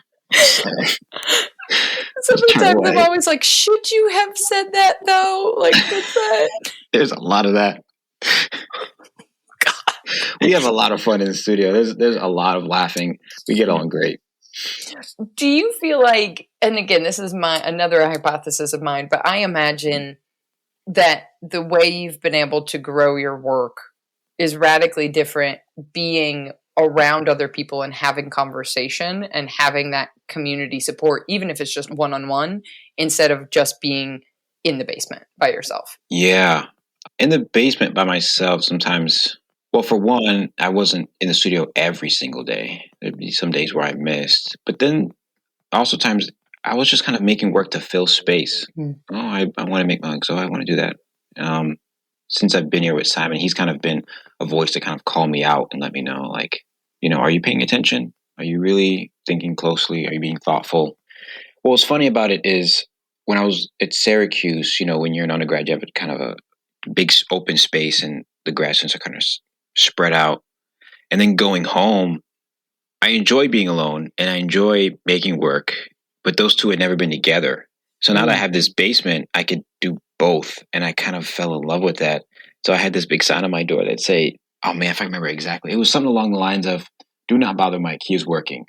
Speaker 1: Sometimes I'm always like, should you have said that though? Like, what's that?
Speaker 2: There's a lot of that. We have a lot of fun in the studio. There's a lot of laughing. We get on great.
Speaker 1: Do you feel like, and again, this is another hypothesis of mine, but I imagine that the way you've been able to grow your work is radically different being around other people and having conversation and having that community support, even if it's just one-on-one, instead of just being in the basement by yourself.
Speaker 2: Yeah. In the basement by myself sometimes. Well, for one, I wasn't in the studio every single day. There'd be some days where I missed. But then also times I was just kind of making work to fill space. Oh, I want to make my, so I want to do that. Since I've been here with Simon, he's kind of been a voice to kind of call me out and let me know, like, are you paying attention? Are you really thinking closely? Are you being thoughtful? Well, what's funny about it is when I was at Syracuse, when you're an undergrad, you have kind of a big open space and the grassroots are kind of spread out. And then going home, I enjoy being alone and I enjoy making work, but those two had never been together. So now that I have this basement, I could do both. And I kind of fell in love with that. So I had this big sign on my door that say, oh man, if I remember exactly, it was something along the lines of, do not bother Mike, he is working.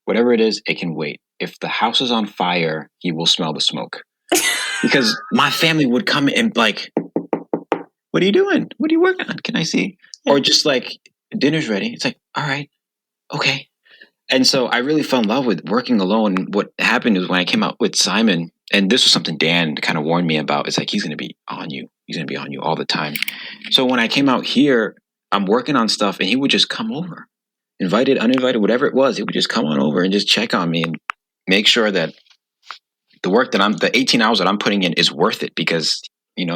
Speaker 2: Whatever it is, it can wait. If the house is on fire, he will smell the smoke. Because my family would come and like, what are you doing? What are you working on? Can I see? Or just like, dinner's ready. It's like, all right, okay. And so I really fell in love with working alone. What happened is when I came out with Simon, and this was something Dan kind of warned me about, it's like, he's going to be on you. He's going to be on you all the time. So when I came out here, I'm working on stuff and he would just come over, invited, uninvited, whatever it was. He would just come on over and just check on me and make sure that the work that the 18 hours that I'm putting in is worth it because,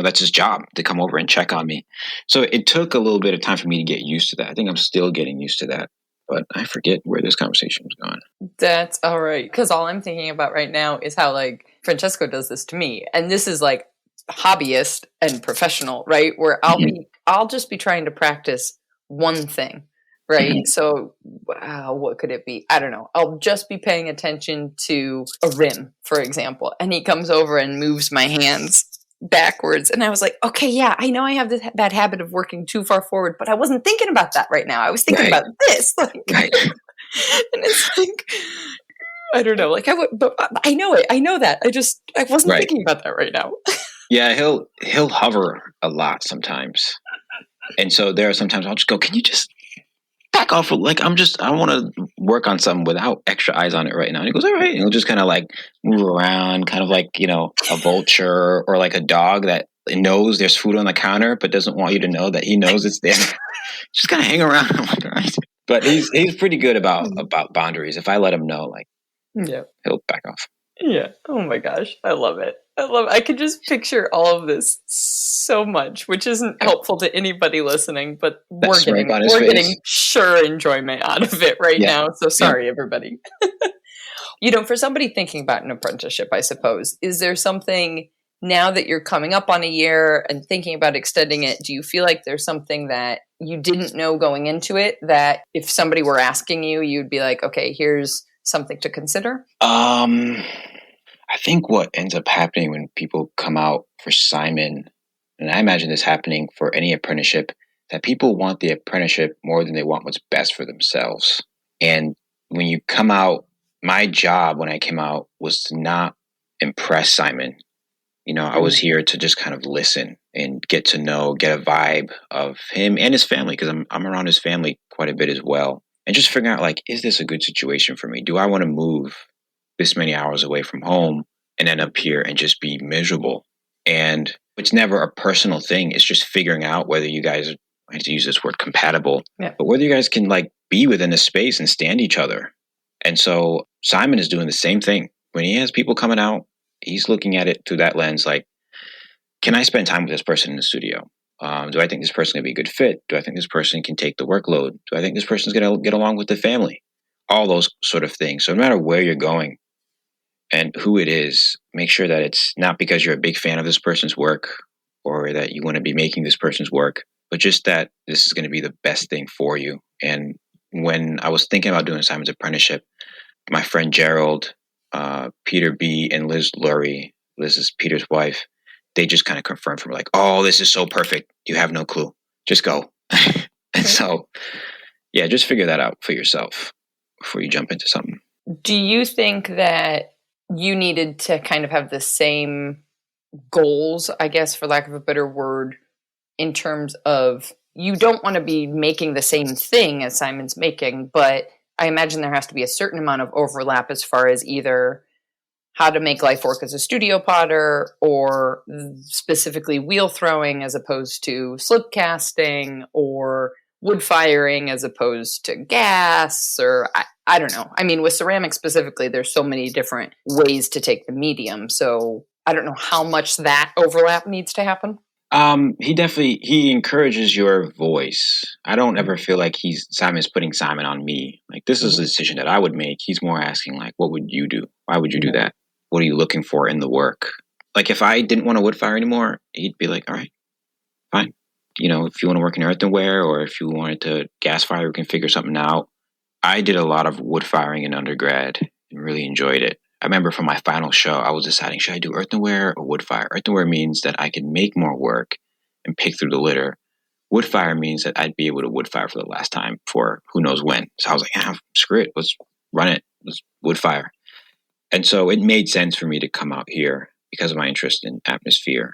Speaker 2: that's his job to come over and check on me. So it took a little bit of time for me to get used to that. I think I'm still getting used to that. But I forget where this conversation was going.
Speaker 1: That's all right. Because all I'm thinking about right now is how, like, Francesco does this to me. And this is, like, hobbyist and professional, right? Where I'll just be trying to practice one thing, right? So what could it be? I don't know. I'll just be paying attention to a rim, for example. And he comes over and moves my hands backwards. And I was like, okay, yeah, I know I have this bad habit of working too far forward, but I wasn't thinking about that right now. I was thinking about this. Like, and it's like, I don't know. Like but I know it. I know that. I wasn't thinking about that right now.
Speaker 2: Yeah, he'll hover a lot sometimes. And so there are sometimes I'll just go, can you just back off? Like, I want to work on something without extra eyes on it right now. And he goes, all right. And he'll just kind of like move around, kind of like, a vulture or like a dog that knows there's food on the counter, but doesn't want you to know that he knows it's there. Just kind of hang around. I'm like, all right. But he's pretty good about boundaries. If I let him know, like, he'll back off.
Speaker 1: Yeah. Oh my gosh. I love it. I could just picture all of this so much, which isn't helpful to anybody listening, but we're getting sure enjoyment out of it right now. So sorry, everybody. For somebody thinking about an apprenticeship, I suppose, is there something now that you're coming up on a year and thinking about extending it? Do you feel like there's something that you didn't know going into it that if somebody were asking you, you'd be like, okay, here's something to consider?
Speaker 2: I think what ends up happening when people come out for Simon, and I imagine this happening for any apprenticeship, that people want the apprenticeship more than they want what's best for themselves. And when you come out, my job when I came out was to not impress Simon. I was here to just kind of listen and get to know, get a vibe of him and his family, because I'm around his family quite a bit as well. And just figuring out, like, is this a good situation for me? Do I want to move this many hours away from home and end up here and just be miserable? And it's never a personal thing. It's just figuring out whether you guys, I hate to use this word, compatible, but whether you guys can like be within a space and stand each other. And so Simon is doing the same thing. When he has people coming out, he's looking at it through that lens. Like, can I spend time with this person in the studio? Do I think this person is going to be a good fit? Do I think this person can take the workload? Do I think this person is going to get along with the family? All those sort of things. So no matter where you're going and who it is, make sure that it's not because you're a big fan of this person's work or that you want to be making this person's work, but just that this is going to be the best thing for you. And when I was thinking about doing Simon's apprenticeship, my friend Gerald, Peter B, and Liz Lurie, Liz is Peter's wife, they just kind of confirmed for me, like, oh, this is so perfect. You have no clue. just go. And so, yeah, just figure that out for yourself before you jump into something.
Speaker 1: Do you think that you needed to kind of have the same goals, I guess, for lack of a better word, in terms of you don't want to be making the same thing as Simon's making, but I imagine there has to be a certain amount of overlap as far as either how to make life work as a studio potter or specifically wheel throwing as opposed to slip casting or wood firing as opposed to gas, or I don't know. I mean, with ceramics specifically, there's so many different ways to take the medium. So I don't know how much that overlap needs to happen.
Speaker 2: He encourages your voice. I don't ever feel like Simon's putting Simon on me. Like, this is a decision that I would make. He's more asking, like, what would you do? Why would you do that? What are you looking for in the work? Like, if I didn't want to wood fire anymore, he'd be like, all right, fine. You know, if you want to work in earthenware or if you wanted to gas fire, we can figure something out. I did a lot of wood firing in undergrad and really enjoyed it. I remember for my final show, I was deciding, should I do earthenware or wood fire? Earthenware means that I can make more work and pick through the litter. Wood fire means that I'd be able to wood fire for the last time for who knows when. So I was like, screw it. Let's run it. Let's wood fire. And so it made sense for me to come out here because of my interest in atmosphere.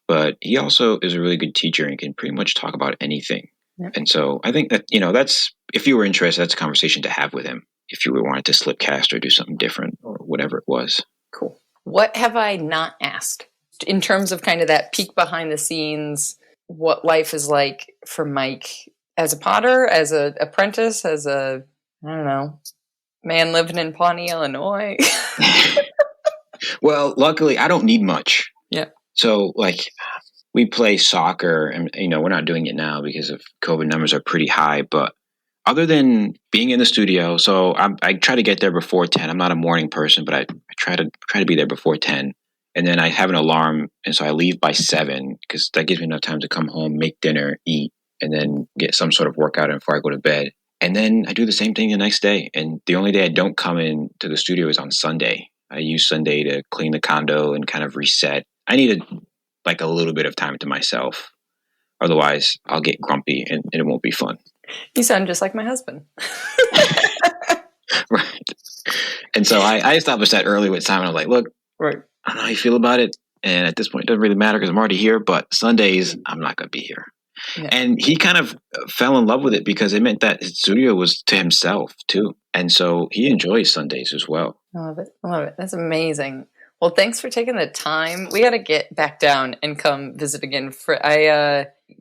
Speaker 2: But he also is a really good teacher and can pretty much talk about anything. Yep. And so I think that, that's, if you were interested, that's a conversation to have with him. If you wanted to slip cast or do something different or whatever it was.
Speaker 1: Cool. What have I not asked in terms of kind of that peek behind the scenes, what life is like for Mike as a potter, as an apprentice, as a, I don't know, man living in Pawnee, Illinois?
Speaker 2: Well, luckily, I don't need much.
Speaker 1: Yeah.
Speaker 2: So, like, we play soccer, and, we're not doing it now because of COVID numbers are pretty high, but other than being in the studio, so I try to get there before 10. I'm not a morning person, but I try to be there before 10. And then I have an alarm, and so I leave by 7 because that gives me enough time to come home, make dinner, eat, and then get some sort of workout in before I go to bed. And then I do the same thing the next day. And the only day I don't come in to the studio is on Sunday. I use Sunday to clean the condo and kind of reset. I need a little bit of time to myself. Otherwise, I'll get grumpy and it won't be fun.
Speaker 1: You sound just like my husband.
Speaker 2: Right. And so I established that early with Simon. I was like, look,
Speaker 1: right.
Speaker 2: I don't know how you feel about it. And at this point, it doesn't really matter because I'm already here. But Sundays, I'm not going to be here. Yeah. And he kind of fell in love with it because it meant that his studio was to himself, too. And so he enjoys Sundays as well.
Speaker 1: I love it. I love it. That's amazing. Well, thanks for taking the time. We got to get back down and come visit again.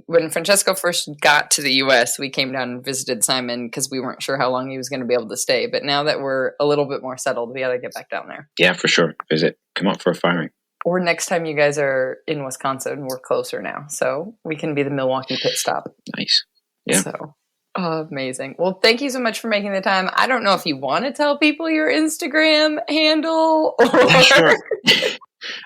Speaker 1: When Francesco first got to the U.S., we came down and visited Simon because we weren't sure how long he was going to be able to stay. But now that we're a little bit more settled, we got to get back down there.
Speaker 2: Yeah, for sure. Visit. Come out for a firing.
Speaker 1: Or next time you guys are in Wisconsin, we're closer now. So we can be the Milwaukee pit stop.
Speaker 2: Nice. Yeah.
Speaker 1: So amazing. Well, thank you so much for making the time. I don't know if you want to tell people your Instagram handle. Or...
Speaker 2: Sure.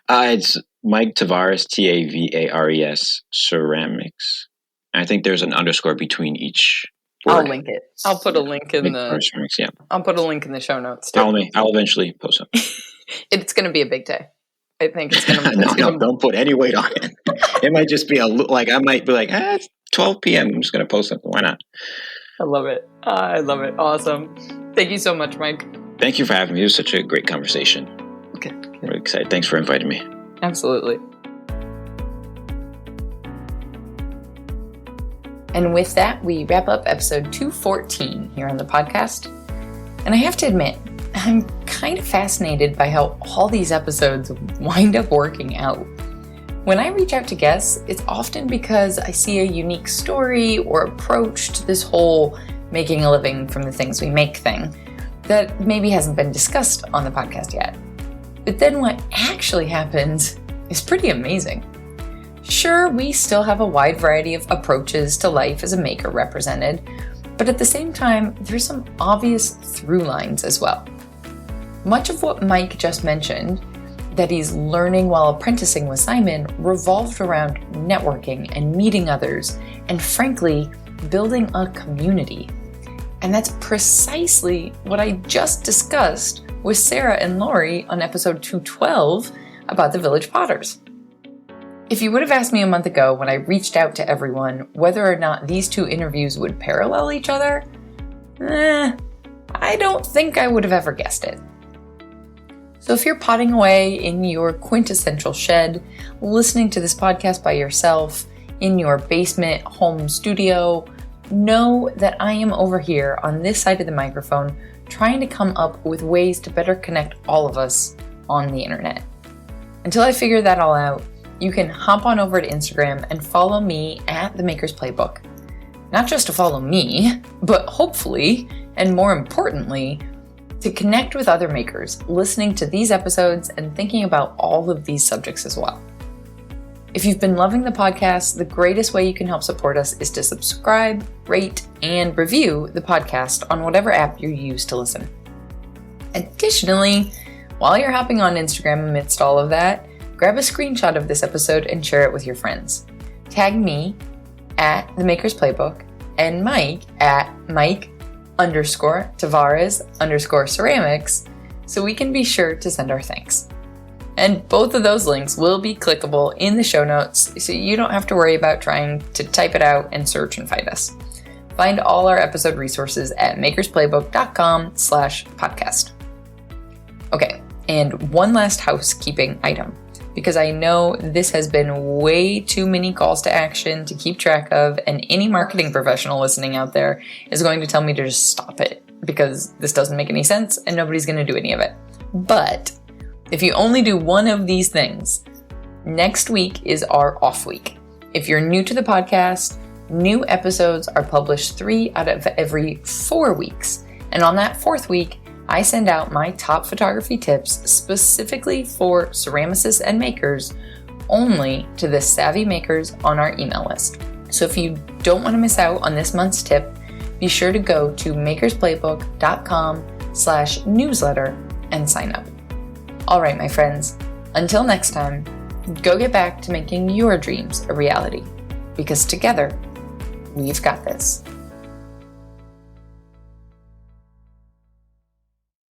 Speaker 2: It's Mike Tavares, Tavares, ceramics. And I think there's an underscore between each word.
Speaker 1: I'll link it. I'll put a link in the.
Speaker 2: Ceramics, yeah.
Speaker 1: I'll put a link in the show notes too.
Speaker 2: I'll eventually post it.
Speaker 1: It's going to be a big day. I think it's going to.
Speaker 2: No, don't put any weight on it. It might just be I might be like, it's 12 p.m. I'm just going to post something. Why not?
Speaker 1: I love it. I love it. Awesome. Thank you so much, Mike.
Speaker 2: Thank you for having me. It was such a great conversation.
Speaker 1: Okay.
Speaker 2: I'm really excited. Thanks for inviting me.
Speaker 1: Absolutely. And with that, we wrap up episode 214 here on the podcast. And I have to admit, I'm kind of fascinated by how all these episodes wind up working out. When I reach out to guests, it's often because I see a unique story or approach to this whole making a living from the things we make thing that maybe hasn't been discussed on the podcast yet. But then what actually happens is pretty amazing. Sure, we still have a wide variety of approaches to life as a maker represented, but at the same time, there's some obvious through lines as well. Much of what Mike just mentioned, that he's learning while apprenticing with Simon, revolved around networking and meeting others, and frankly, building a community. And that's precisely what I just discussed with Sarah and Lori on episode 212 about the Village Potters. If you would have asked me a month ago when I reached out to everyone whether or not these two interviews would parallel each other, I don't think I would have ever guessed it. So if you're potting away in your quintessential shed, listening to this podcast by yourself, in your basement home studio, know that I am over here on this side of the microphone trying to come up with ways to better connect all of us on the internet. Until I figure that all out, you can hop on over to Instagram and follow me at The Maker's Playbook. Not just to follow me, but hopefully, and more importantly, to connect with other makers, listening to these episodes and thinking about all of these subjects as well. If you've been loving the podcast, the greatest way you can help support us is to subscribe, rate, and review the podcast on whatever app you use to listen. Additionally, while you're hopping on Instagram amidst all of that, grab a screenshot of this episode and share it with your friends. Tag me at The Maker's Playbook and Mike at Mike_Tavares_ceramics so we can be sure to send our thanks. And both of those links will be clickable in the show notes so you don't have to worry about trying to type it out and search and find us. Find all our episode resources at makersplaybook.com/podcast. Okay, and one last housekeeping item, because I know this has been way too many calls to action to keep track of, and any marketing professional listening out there is going to tell me to just stop it, because this doesn't make any sense and nobody's going to do any of it. But if you only do one of these things, next week is our off week. If you're new to the podcast, new episodes are published 3 out of every 4 weeks. And on that 4th week, I send out my top photography tips specifically for ceramicists and makers, only to the savvy makers on our email list. So if you don't want to miss out on this month's tip, be sure to go to makersplaybook.com/newsletter and sign up. All right, my friends, until next time, go get back to making your dreams a reality, because together, we've got this.